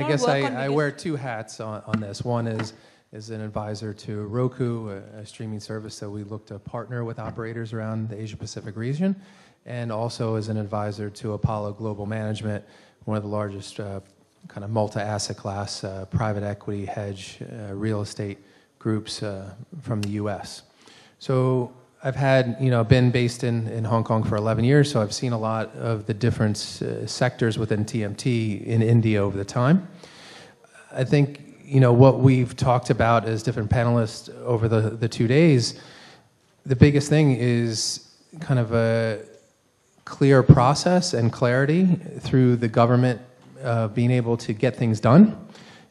I guess I wear two hats on this. One is an advisor to Roku, a streaming service that we look to partner with operators around the Asia Pacific region, and also as an advisor to Apollo Global Management, one of the largest kind of multi-asset class private equity hedge real estate groups from the U.S. So I've had, been based in Hong Kong for 11 years, so I've seen a lot of the different sectors within TMT in India over the time. I think, what we've talked about as different panelists over the 2 days, the biggest thing is kind of a clear process and clarity through the government being able to get things done.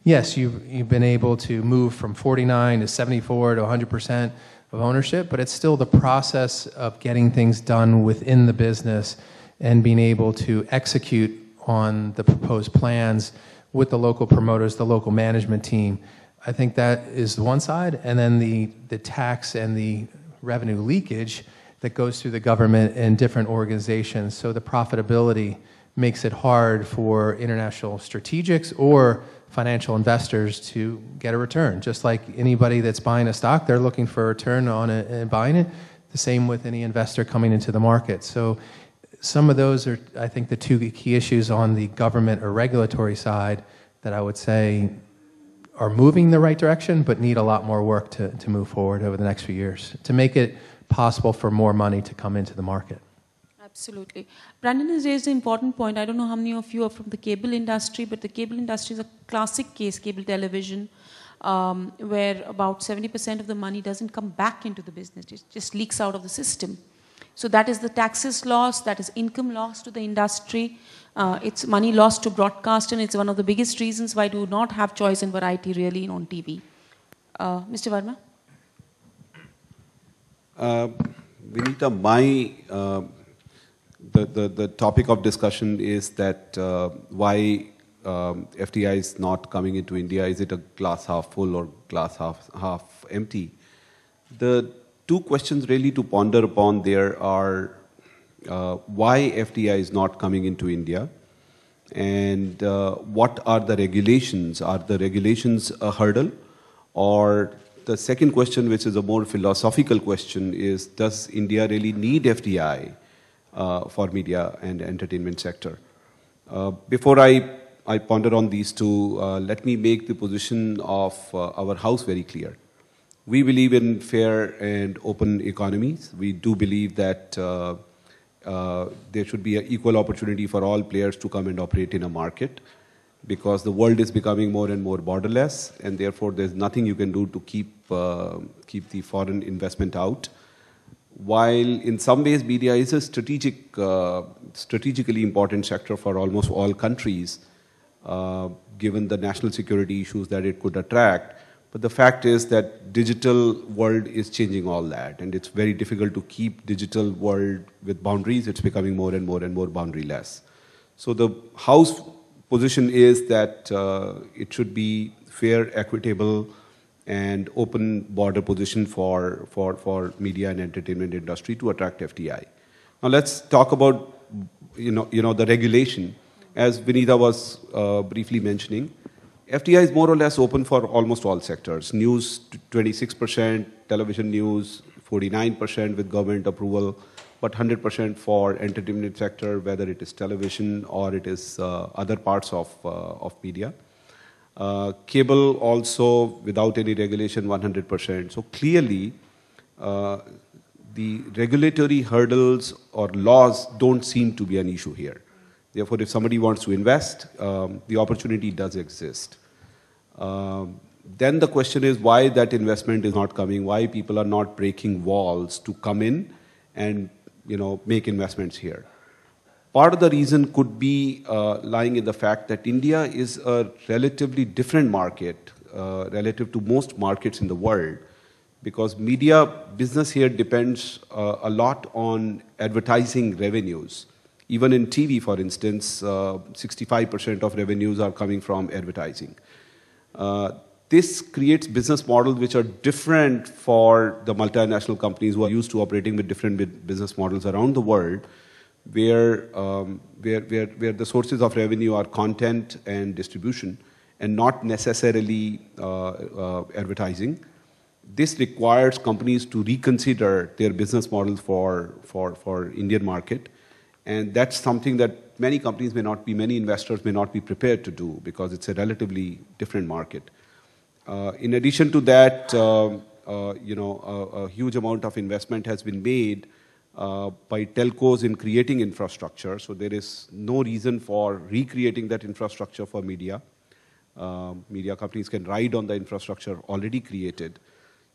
Yes, you've been able to move from 49 to 74 to 100% of ownership, but it's still the process of getting things done within the business and being able to execute on the proposed plans with the local promoters, the local management team. I think that is the one side, and then the tax and the revenue leakage that goes through the government and different organizations. So the profitability makes it hard for international strategics or financial investors to get a return. Just like anybody that's buying a stock, they're looking for a return on it and buying it. The same with any investor coming into the market. So some of those are, I think, the two key issues on the government or regulatory side that I would say are moving in the right direction, but need a lot more work to move forward over the next few years to make it possible for more money to come into the market. Absolutely. Brandon has raised an important point. I don't know how many of you are from the cable industry, but the cable industry is a classic case, cable television, where about 70% of the money doesn't come back into the business. It just leaks out of the system. So that is the taxes lost, that is income lost to the industry, it's money lost to broadcast, and it's one of the biggest reasons why we do not have choice and variety really on TV. Mr. Verma? Vinita, the topic of discussion is that why FDI is not coming into India. Is it a glass half full or glass half empty? The two questions really to ponder upon there are why FDI is not coming into India, and what are the regulations? Are the regulations a hurdle? Or the second question, which is a more philosophical question, is does India really need FDI for media and entertainment sector? Before I ponder on these two, let me make the position of our house very clear. We believe in fair and open economies. We do believe that there should be an equal opportunity for all players to come and operate in a market, because the world is becoming more and more borderless, and therefore there's nothing you can do to keep the foreign investment out. While in some ways media is a strategically important sector for almost all countries, given the national security issues that it could attract, but the fact is that digital world is changing all that, and it's very difficult to keep digital world with boundaries. It's becoming more and more boundaryless. So the house position is that it should be fair, equitable, and open border position for media and entertainment industry to attract FDI. Now let's talk about the regulation. As Vinita was briefly mentioning, FDI is more or less open for almost all sectors. News 26%, television news 49% with government approval, but 100% for entertainment sector, whether it is television or it is other parts of media. Cable also without any regulation 100%. So clearly the regulatory hurdles or laws don't seem to be an issue here. Therefore, if somebody wants to invest, the opportunity does exist. Then the question is why that investment is not coming, why people are not breaking walls to come in and make investments here. Part of the reason could be lying in the fact that India is a relatively different market relative to most markets in the world, because media business here depends a lot on advertising revenues. Even in TV, for instance, 65% of revenues are coming from advertising. This creates business models which are different for the multinational companies who are used to operating with different business models around the world, where the sources of revenue are content and distribution, and not necessarily advertising. This requires companies to reconsider their business models for Indian market. And that's something that many companies may not be, many investors may not be prepared to do because it's a relatively different market. In addition to that, a huge amount of investment has been made by telcos in creating infrastructure. So there is no reason for recreating that infrastructure for media. Media companies can ride on the infrastructure already created.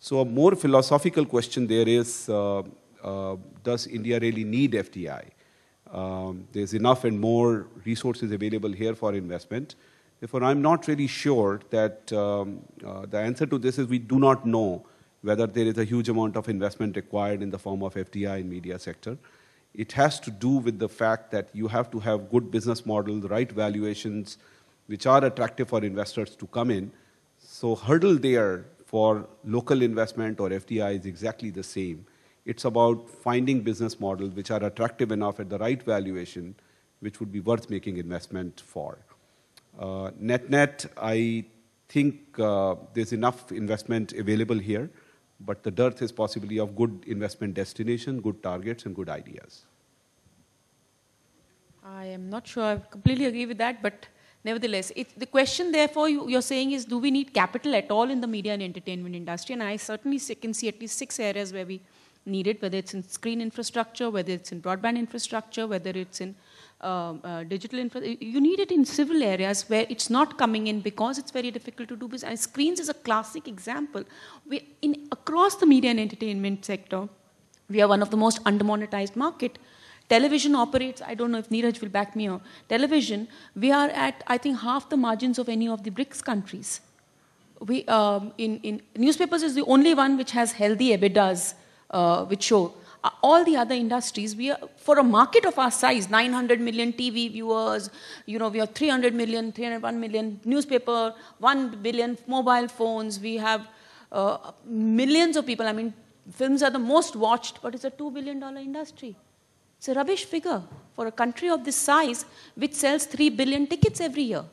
So a more philosophical question there is, does India really need FDI? There's enough and more resources available here for investment. Therefore, I'm not really sure that the answer to this is we do not know whether there is a huge amount of investment required in the form of FDI in media sector. It has to do with the fact that you have to have good business models, right valuations, which are attractive for investors to come in. So hurdle there for local investment or FDI is exactly the same. It's about finding business models which are attractive enough at the right valuation, which would be worth making investment for. Net, I think there's enough investment available here, but the dearth is possibly of good investment destination, good targets, and good ideas. I am not sure I completely agree with that, but nevertheless, the question therefore you're saying is, do we need capital at all in the media and entertainment industry? And I certainly can see at least 6 areas where we need it, whether it's in screen infrastructure, whether it's in broadband infrastructure, whether it's in digital infrastructure. You need it in civil areas where it's not coming in because it's very difficult to do business. And screens is a classic example. Across the media and entertainment sector, we are one of the most undermonetized market. Television operates, I don't know if Neeraj will back me up, television, we are at, I think, half the margins of any of the BRICS countries. In newspapers is the only one which has healthy EBITDAs, which show. All the other industries, we are, for a market of our size, 900 million TV viewers, we have 300 million, 301 million newspaper, 1 billion mobile phones, we have millions of people. I mean, films are the most watched, but it's a $2 billion industry. It's a rubbish figure for a country of this size, which sells 3 billion tickets every year.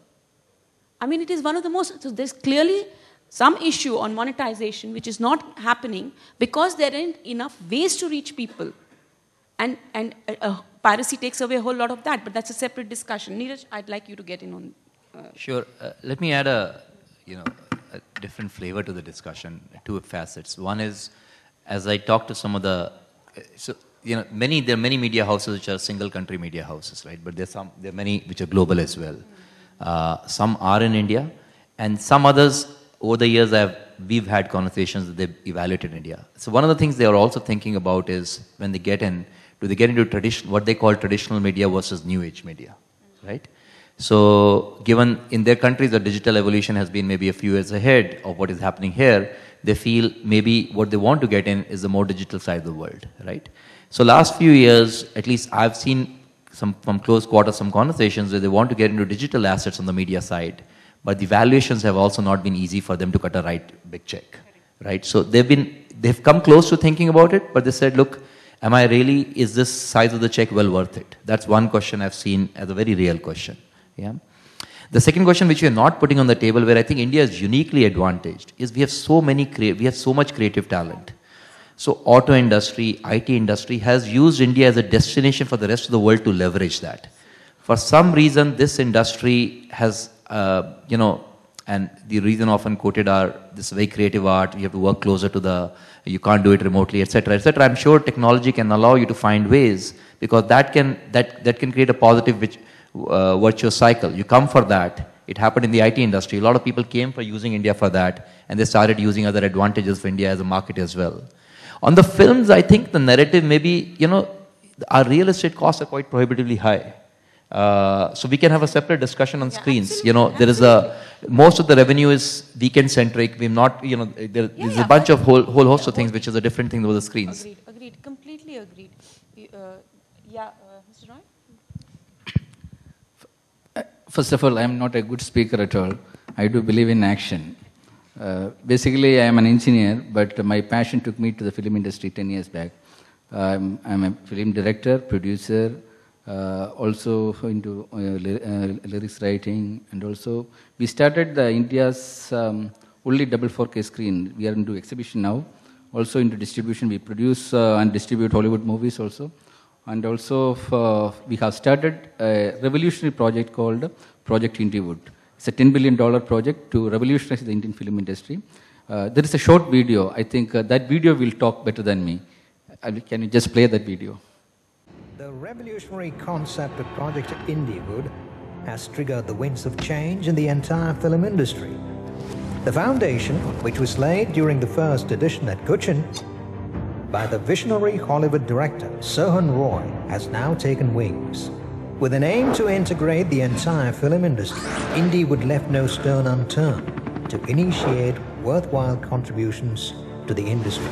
I mean, it is one of the most, so there's clearly some issue on monetization which is not happening because there aren't enough ways to reach people. And piracy takes away a whole lot of that, but that's a separate discussion. Neeraj, I'd like you to get in on. Sure. Let me add a different flavor to the discussion, 2 facets. One is, as I talk to some of the, there are many media houses which are single country media houses, right? But there are many which are global as well. Some are in India, and some others, over the years, we've had conversations that they've evaluated India. So one of the things they are also thinking about is when they get in, do they get into what they call traditional media versus new age media, right? So given in their countries, the digital evolution has been maybe a few years ahead of what is happening here, they feel maybe what they want to get in is the more digital side of the world, right? So last few years, at least I've seen from close quarters, some conversations where they want to get into digital assets on the media side, but the valuations have also not been easy for them to cut a big check, right? So they've come close to thinking about it, but they said, look, is this size of the check well worth it? That's one question I've seen as a very real question, yeah? The second question which we are not putting on the table, where I think India is uniquely advantaged, is we have so much creative talent. So auto industry, IT industry has used India as a destination for the rest of the world to leverage that. For some reason, this industry has, and the reason often quoted are this very creative art, you have to work closer to you can't do it remotely, etc., etc. I'm sure technology can allow you to find ways, because that can create a positive virtuous cycle. You come for that. It happened in the IT industry. A lot of people came for using India for that, and they started using other advantages for India as a market as well. On the films, I think the narrative maybe, our real estate costs are quite prohibitively high. So we can have a separate discussion on screens. There is most of the revenue is weekend centric. We're not, there's a bunch of whole host of things which is a different thing with the screens. Agreed, completely agreed. Mr. Roy? First of all, I'm not a good speaker at all. I do believe in action. Basically, I am an engineer, but my passion took me to the film industry 10 years back. I'm a film director, producer, also into lyrics writing, and also we started the India's only double 4K screen. We are into exhibition now. Also into distribution, we produce and distribute Hollywood movies also. And also we have started a revolutionary project called Project Indywood. It's a $10 billion project to revolutionize the Indian film industry. There is a short video. I think that video will talk better than me. Can you just play that video? The revolutionary concept of Project Indywood has triggered the winds of change in the entire film industry. The foundation, which was laid during the first edition at Cochin by the visionary Hollywood director Sohan Roy, has now taken wings. With an aim to integrate the entire film industry, Indywood left no stone unturned to initiate worthwhile contributions to the industry.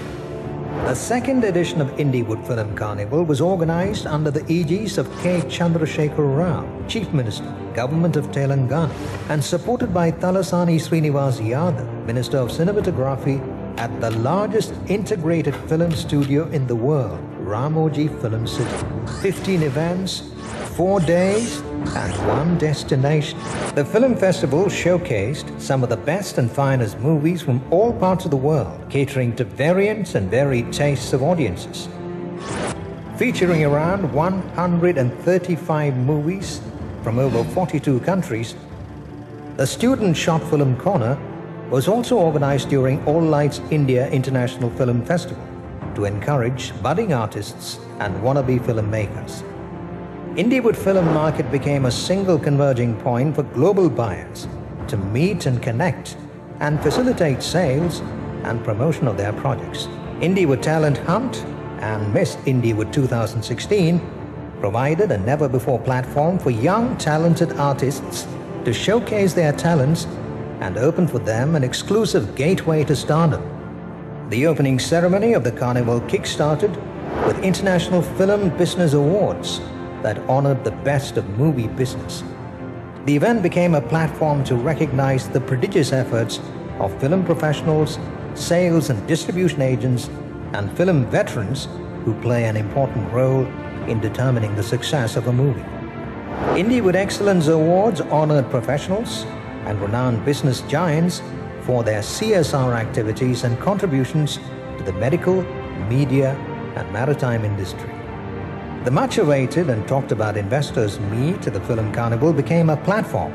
The second edition of Indywood Film Carnival was organized under the aegis of K. Chandrasekhar Rao, Chief Minister, Government of Telangana, and supported by Thalasani Srinivas Yadav, Minister of Cinematography, at the largest integrated film studio in the world, Ramoji Film City. 15 events, 4 days, and 1 destination. The film festival showcased some of the best and finest movies from all parts of the world, catering to variants and varied tastes of audiences. Featuring around 135 movies from over 42 countries, the Student Short Film Corner was also organized during All Lights India International Film Festival to encourage budding artists and wannabe filmmakers. Indywood film market became a single converging point for global buyers to meet and connect and facilitate sales and promotion of their projects. Indywood Talent Hunt and Miss Indywood 2016 provided a never-before platform for young talented artists to showcase their talents and open for them an exclusive gateway to stardom. The opening ceremony of the carnival kick-started with International Film Business Awards that honored the best of movie business. The event became a platform to recognize the prodigious efforts of film professionals, sales and distribution agents, and film veterans who play an important role in determining the success of a movie. Indywood Excellence Awards honored professionals and renowned business giants for their CSR activities and contributions to the medical, media, and maritime industry. The much-awaited and talked-about investors' meet at the Film Carnival became a platform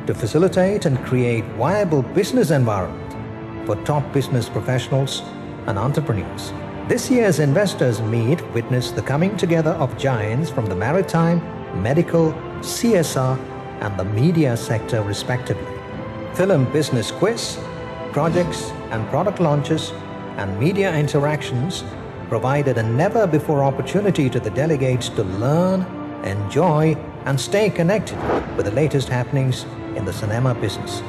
to facilitate and create viable business environment for top business professionals and entrepreneurs. This year's investors' meet witnessed the coming together of giants from the maritime, medical, CSR, and the media sector respectively. Film business quiz, projects and product launches, and media interactions provided a never-before opportunity to the delegates to learn, enjoy, and stay connected with the latest happenings in the cinema business.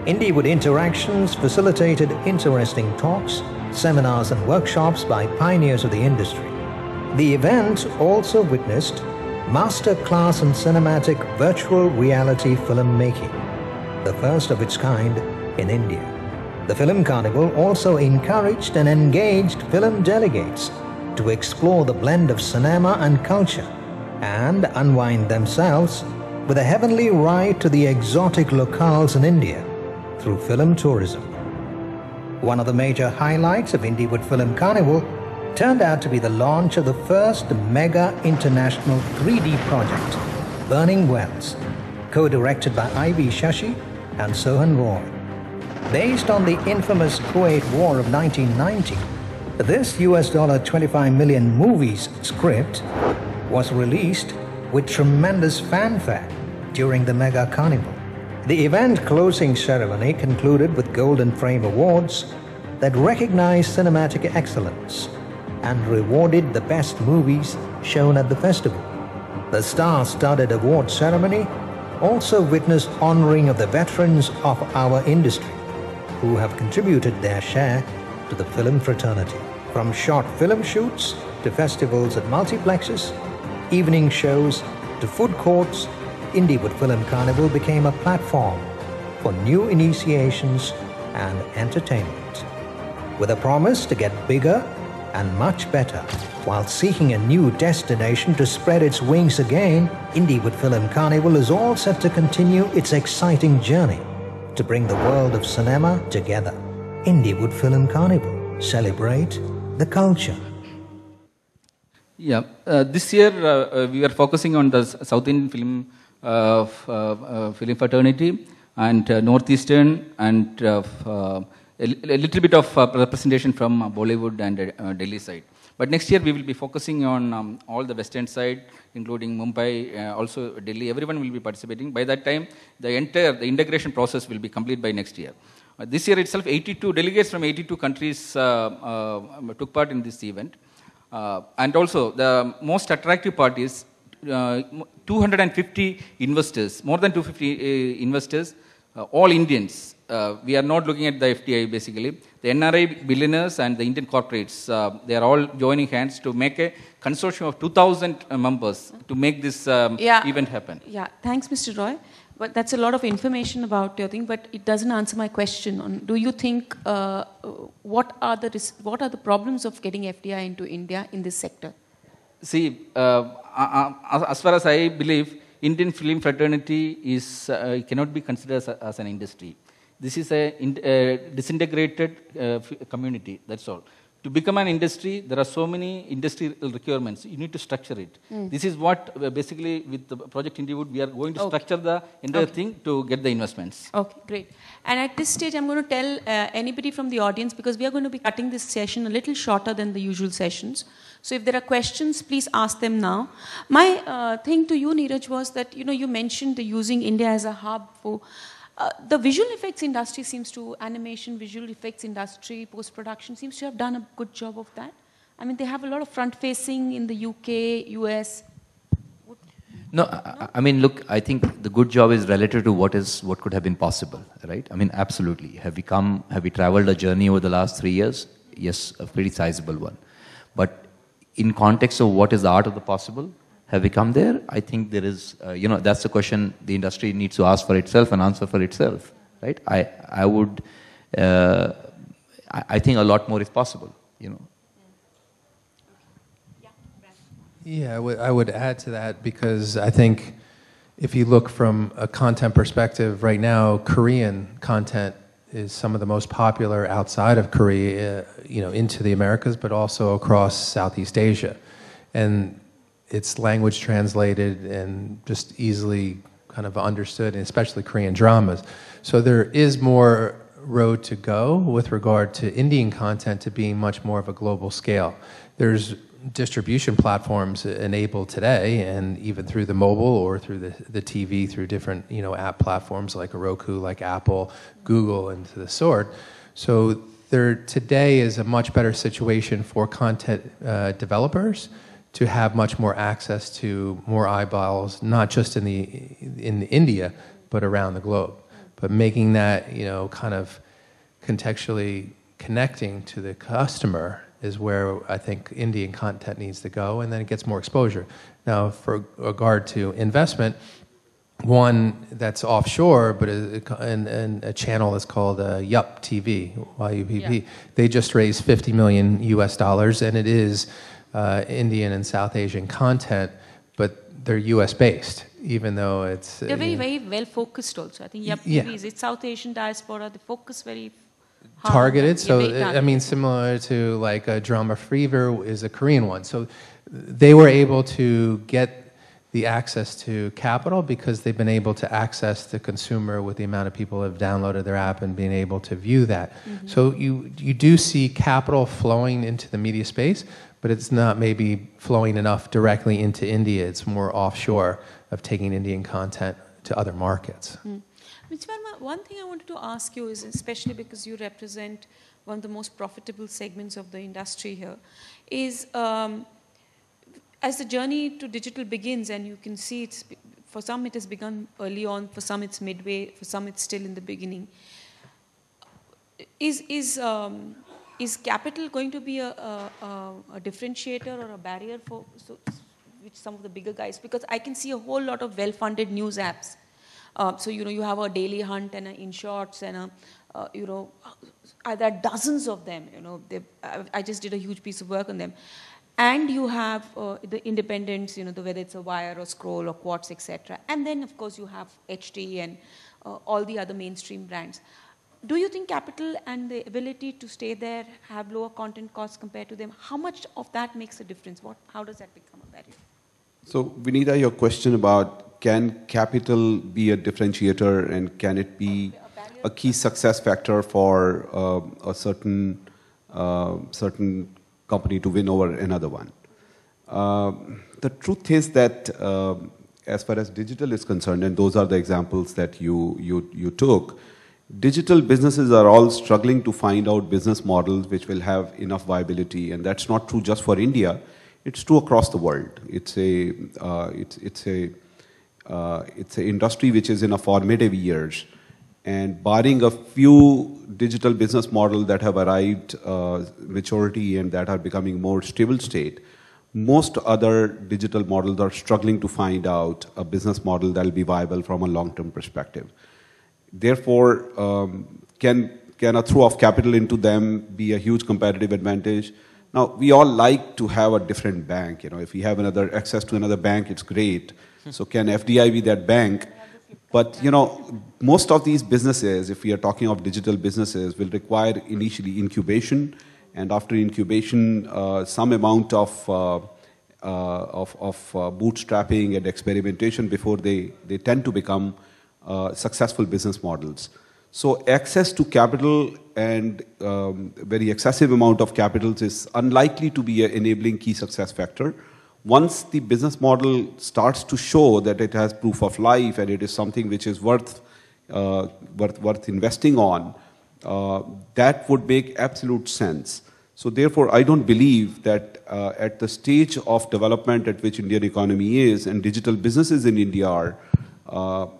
Indywood Interactions facilitated interesting talks, seminars, and workshops by pioneers of the industry. The event also witnessed Master Class in Cinematic Virtual Reality Filmmaking, the first of its kind in India. The Film Carnival also encouraged and engaged film delegates to explore the blend of cinema and culture and unwind themselves with a heavenly ride to the exotic locales in India through film tourism. One of the major highlights of Indywood Film Carnival turned out to be the launch of the first mega international 3D project, Burning Wells, co-directed by I.V. Shashi and Sohan Roy. Based on the infamous Kuwait War of 1990, this $25 million movies script was released with tremendous fanfare during the Mega Carnival. The event closing ceremony concluded with Golden Frame Awards that recognized cinematic excellence and rewarded the best movies shown at the festival. The star-studded award ceremony also witnessed honoring of the veterans of our industry who have contributed their share to the film fraternity. From short film shoots to festivals at multiplexes, evening shows to food courts, Indywood Film Carnival became a platform for new initiations and entertainment. With a promise to get bigger, and much better. While seeking a new destination to spread its wings again, Indiewood Film Carnival is all set to continue its exciting journey to bring the world of cinema together. Indiewood Film Carnival. Celebrate the culture. Yeah, this year we are focusing on the South Indian film fraternity and Northeastern and a little bit of representation from Bollywood and Delhi side. But next year we will be focusing on all the western side, including Mumbai, also Delhi. Everyone will be participating. By that time, the integration process will be complete by next year. This year itself, 82 delegates from 82 countries took part in this event. And also, the most attractive part is 250 investors, more than 250 investors, all Indians. We are not looking at the FDI basically. The NRI billionaires and the Indian corporates, they are all joining hands to make a consortium of 2,000 members to make this event happen. Yeah, thanks, Mr. Roy. But that's a lot of information about your thing, but it doesn't answer my question on, do you think, what are the problems of getting FDI into India in this sector? See, as far as I believe, Indian film fraternity is cannot be considered as an industry. This is a disintegrated community, that's all. To become an industry, there are so many industry requirements. You need to structure it. This is what basically with the Project Indiewood, we are going to structure the entire thing to get the investments. Okay, great. And at this stage, I'm going to tell anybody from the audience, because we are going to be cutting this session a little shorter than the usual sessions. So if there are questions, please ask them now. My thing to you, Neeraj, was that, you mentioned the using India as a hub for the visual effects industry animation, visual effects industry, post-production seems to have done a good job of that. I mean, they have a lot of front-facing in the UK, US. No, I mean, look, I think the good job is relative to what could have been possible, right? I mean, absolutely. Have we traveled a journey over the last 3 years? Yes, a pretty sizable one. But in context of what is the art of the possible, have we come there? I think there is, that's the question the industry needs to ask for itself and answer for itself, right? I think a lot more is possible, Yeah, I would add to that, because I think if you look from a content perspective right now, Korean content is some of the most popular outside of Korea, into the Americas, but also across Southeast Asia. And it's language translated and just easily kind of understood, and especially Korean dramas. So there is more road to go with regard to Indian content to being much more of a global scale. There's distribution platforms enabled today, and even through the mobile or through the TV, through different app platforms like Roku, like Apple, Google, and to the sort. So there today is a much better situation for content developers to have much more access to more eyeballs, not just in India, but around the globe. But making that, kind of contextually connecting to the customer is where I think Indian content needs to go, and then it gets more exposure. Now, for regard to investment, one that's offshore, but and a channel is called Yup TV, YUPP. Yeah. They just raised $50 million US, and it is Indian and South Asian content, but they're US based, even though it's... They're very, very well focused also. I think Yup TV is, it's South Asian diaspora, they focus very hard. Targeted, so I mean, similar to like a Drama Fever is a Korean one. So they were able to get the access to capital because they've been able to access the consumer with the amount of people who have downloaded their app and being able to view that. Mm-hmm. So you do see capital flowing into the media space, but it's not maybe flowing enough directly into India. It's more offshore of taking Indian content to other markets. Mm. Ms. Verma, one thing I wanted to ask you is, especially because you represent one of the most profitable segments of the industry here, is as the journey to digital begins, and you can see it's, for some it has begun early on, for some it's midway, for some it's still in the beginning. Is capital going to be a differentiator or a barrier for which some of the bigger guys? Because I can see a whole lot of well-funded news apps So, you have a Daily Hunt and an InShots and there are dozens of them, I just did a huge piece of work on them. And you have the independents, whether it's a Wire or Scroll or Quartz, etc. And then, of course, you have HT and all the other mainstream brands. Do you think capital and the ability to stay there have lower content costs compared to them? How much of that makes a difference? How does that become a barrier? So, Vinita, your question about can capital be a differentiator and can it be a key success factor for a certain company to win over another one? The truth is that as far as digital is concerned, and those are the examples that you took, digital businesses are all struggling to find out business models which will have enough viability, and that's not true just for India. It's true across the world. It's a industry which is in a formative years, and barring a few digital business models that have arrived maturity and that are becoming more stable state, most other digital models are struggling to find out a business model that will be viable from a long-term perspective. Therefore, can a throw of capital into them be a huge competitive advantage? Now, we all like to have a different bank. If we have access to another bank, it's great. So can FDI be that bank? But, most of these businesses, if we are talking of digital businesses, will require initially incubation, and after incubation, some amount of bootstrapping and experimentation before they tend to become successful business models. So access to capital and very excessive amount of capitals is unlikely to be an enabling key success factor. Once the business model starts to show that it has proof of life and it is something which is worth investing on, that would make absolute sense. So therefore, I don't believe that at the stage of development at which Indian economy is and digital businesses in India are,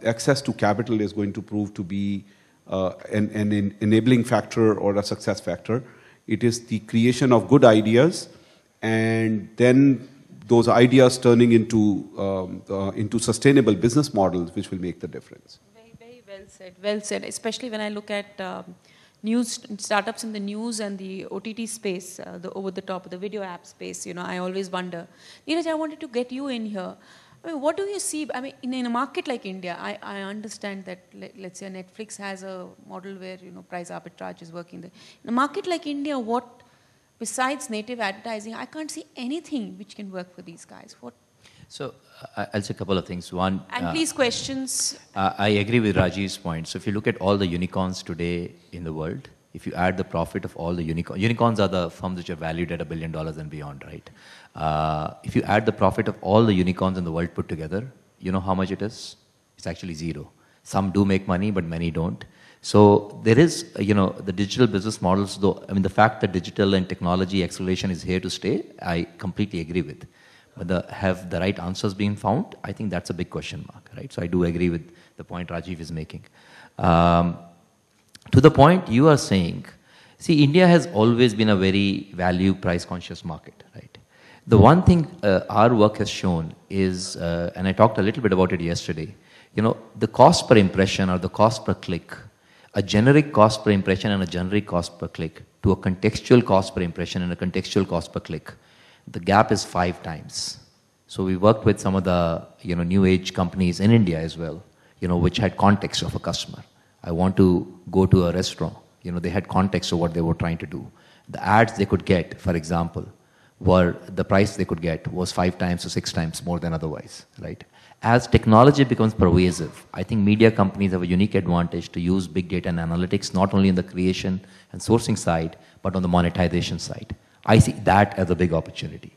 access to capital is going to prove to be an enabling factor or a success factor. It is the creation of good ideas and then those ideas turning into sustainable business models which will make the difference. Very, very well said. Well said. Especially when I look at news startups in the news and the OTT space, the over-the-top, the video app space. I always wonder. Neeraj, I wanted to get you in here. What do you see? In a market like India, I understand that, let's say, Netflix has a model where, price arbitrage is working there. In a market like India, what, besides native advertising, I can't see anything which can work for these guys. What? So, I'll say a couple of things. One, and please, questions. I agree with Rajiv's point. So, if you look at all the unicorns today in the world, if you add the profit of all the unicorns are the firms which are valued at $1 billion and beyond, right? If you add the profit of all the unicorns in the world put together, you know how much it is? It's actually zero. Some do make money, but many don't. So there is, the digital business models, though, the fact that digital and technology acceleration is here to stay, I completely agree with. But have the right answers been found? I think that's a big question mark, right? So I do agree with the point Rajiv is making. To the point you are saying, see, India has always been a very value price conscious market, right? The one thing our work has shown is, and I talked a little bit about it yesterday, the cost per impression or the cost per click, a generic cost per impression and a generic cost per click to a contextual cost per impression and a contextual cost per click, the gap is 5 times. So we worked with some of the new age companies in India as well, which had context of a customer. I want to go to a restaurant. They had context of what they were trying to do. The ads they could get, for example, the price they could get was 5 times or 6 times more than otherwise, right? As technology becomes pervasive, I think media companies have a unique advantage to use big data and analytics, not only in the creation and sourcing side, but on the monetization side. I see that as a big opportunity,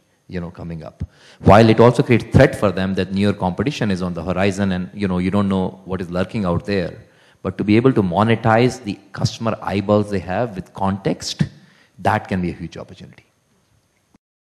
coming up. While it also creates threat for them that near competition is on the horizon and, you don't know what is lurking out there. But to be able to monetize the customer eyeballs they have with context, that can be a huge opportunity.